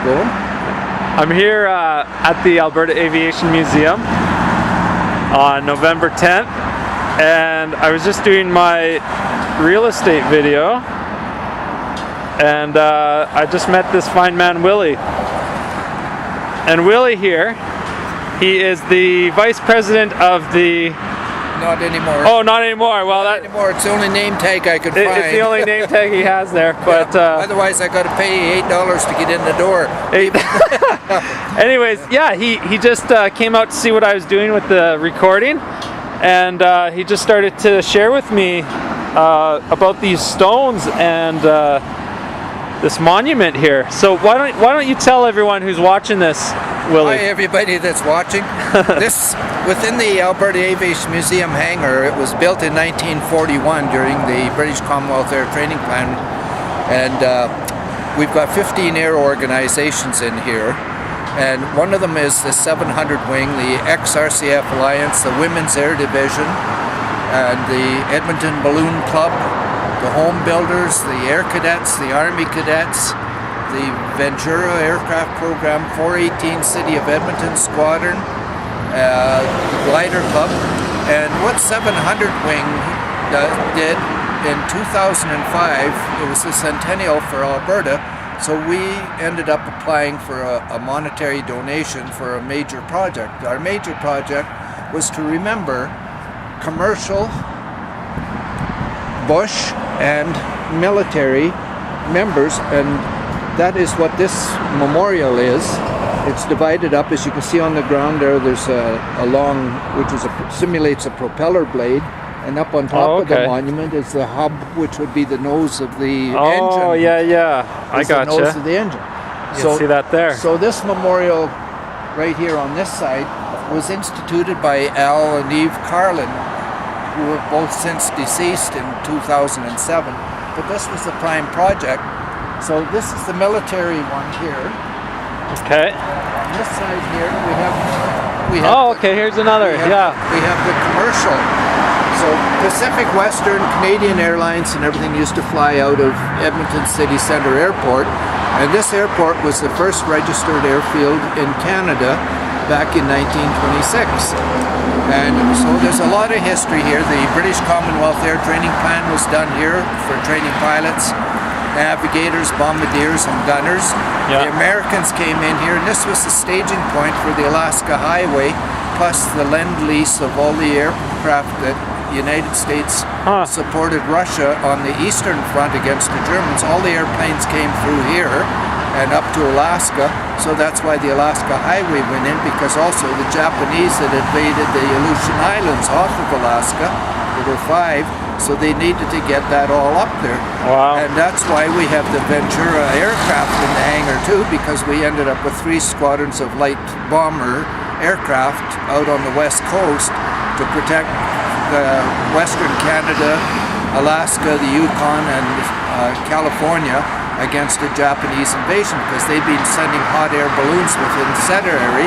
going? I'm here at the Alberta Aviation Museum on November 10th, and I was just doing my real estate video, and I just met this fine man, Willy. And Willy here, he is the vice president of the... Not anymore. Oh, not anymore. Well, not anymore. It's the only name tag I could find. It's the only name tag he has there. But otherwise, I got to pay $8 to get in the door. Anyways, yeah, he just came out to see what I was doing with the recording, and he just started to share with me about these stones and this monument here. So why don't you tell everyone who's watching this, Willy? Hi, everybody that's watching. This within the Alberta Aviation Museum hangar. It was built in 1941 during the British Commonwealth Air Training Plan, and we've got 15 air organizations in here. And one of them is the 700 wing, the ex-RCF Alliance, the Women's Air Division, and the Edmonton Balloon Club, the Home Builders, the Air Cadets, the Army Cadets, the Ventura Aircraft Program, 418 City of Edmonton Squadron, the Glider Club. And what 700 wing did in 2005, it was the centennial for Alberta, so we ended up applying for a monetary donation for a major project. Our major project was to remember commercial, bush, and military members, and that is what this memorial is. It's divided up, as you can see on the ground there. There's a long, which simulates a propeller blade, and up on top of the monument is the hub, which would be the nose of the engine. Oh, yeah, I gotcha. The nose of the engine. You see that there. So this memorial right here on this side was instituted by Al and Eve Carlin, who have both since deceased in 2007. But this was the prime project. So this is the military one here. Okay. On this side here we have oh, okay, here's another. We have the commercial. So Pacific Western, Canadian Airlines and everything used to fly out of Edmonton City Centre Airport. And this airport was the first registered airfield in Canada back in 1926. And so there's a lot of history here. The British Commonwealth Air Training Plan was done here for training pilots, navigators, bombardiers, and gunners. The Americans came in here, and this was the staging point for the Alaska Highway, plus the lend-lease of all the aircraft that the United States supported Russia on the Eastern Front against the Germans. All the airplanes came through here and up to Alaska, so that's why the Alaska Highway went in, because also the Japanese had invaded the Aleutian Islands off of Alaska. There were 5, so they needed to get that all up there. Wow. And that's why we have the Ventura aircraft in the hangar too, because we ended up with 3 squadrons of light bomber aircraft out on the west coast to protect Western Canada, Alaska, the Yukon, and California against a Japanese invasion, because they'd been sending hot air balloons with incendiary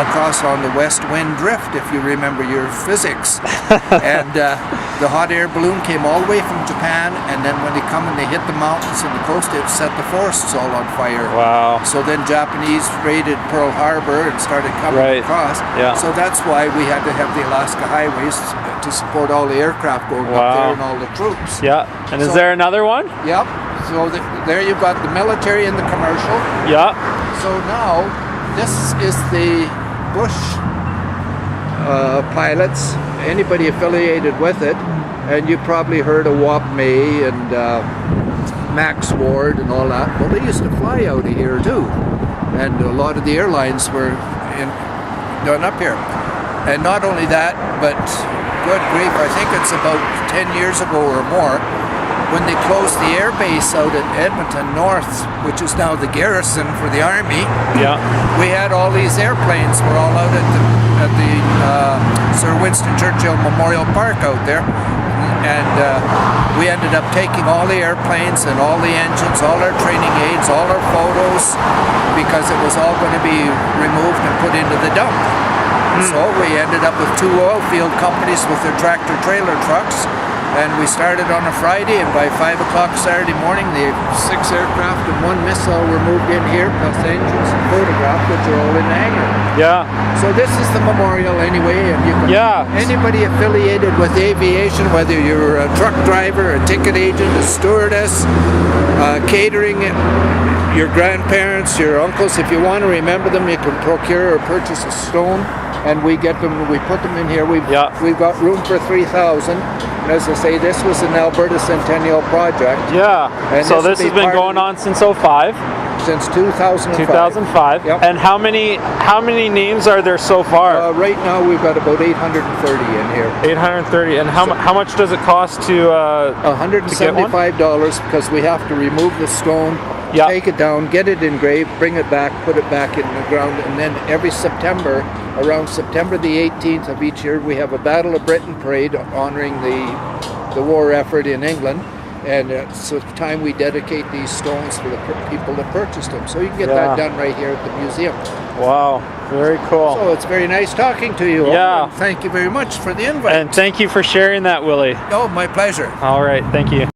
across on the west wind drift, if you remember your physics. And the hot air balloon came all the way from Japan, and then when they come and they hit the mountains and the coast, it set the forests all on fire. Wow. So then Japanese raided Pearl Harbor and started coming across. So that's why we had to have the Alaska highways to support all the aircraft going up there and all the troops. Yeah. And is there another one? Yep. So there you've got the military and the commercial. Yeah. So now this is the Bush pilots, anybody affiliated with it, and you probably heard of Wap May and Max Ward and all that. Well, they used to fly out of here too, and a lot of the airlines were done up here. And not only that, but good grief, I think it's about 10 years ago or more, when they closed the air base out at Edmonton North, which is now the garrison for the Army. We had all these airplanes were all out at the Sir Winston Churchill Memorial Park out there, and we ended up taking all the airplanes and all the engines, all our training aids, all our photos, because it was all going to be removed and put into the dump. So we ended up with 2 oil field companies with their tractor trailer trucks, And we started on a Friday, and by 5 o'clock Saturday morning, the 6 aircraft and 1 missile were moved in here, plus engines and photographed, which are all in the hangar. Yeah. So this is the memorial anyway, and you can, anybody affiliated with aviation, whether you're a truck driver, a ticket agent, a stewardess, catering, your grandparents, your uncles, if you want to remember them, you can procure or purchase a stone, and we get them, we put them in here. We've got room for 3,000. And as I say, this was an Alberta Centennial project. Yeah. And so this has been going on since 05. Since 2005. 2005. Yep. And how many names are there so far? Right now we've got about 830 in here. 830. And how much does it cost to $175 because we have to remove the stone, take it down, get it engraved, bring it back, put it back in the ground, and then every September, around September the 18th of each year, we have a Battle of Britain parade honoring the war effort in England. And it's the time we dedicate these stones for the people that purchased them. So you can get that done right here at the museum. Wow, very cool. So it's very nice talking to you. Yeah. And thank you very much for the invite. And thank you for sharing that, Willie. Oh, my pleasure. All right, thank you.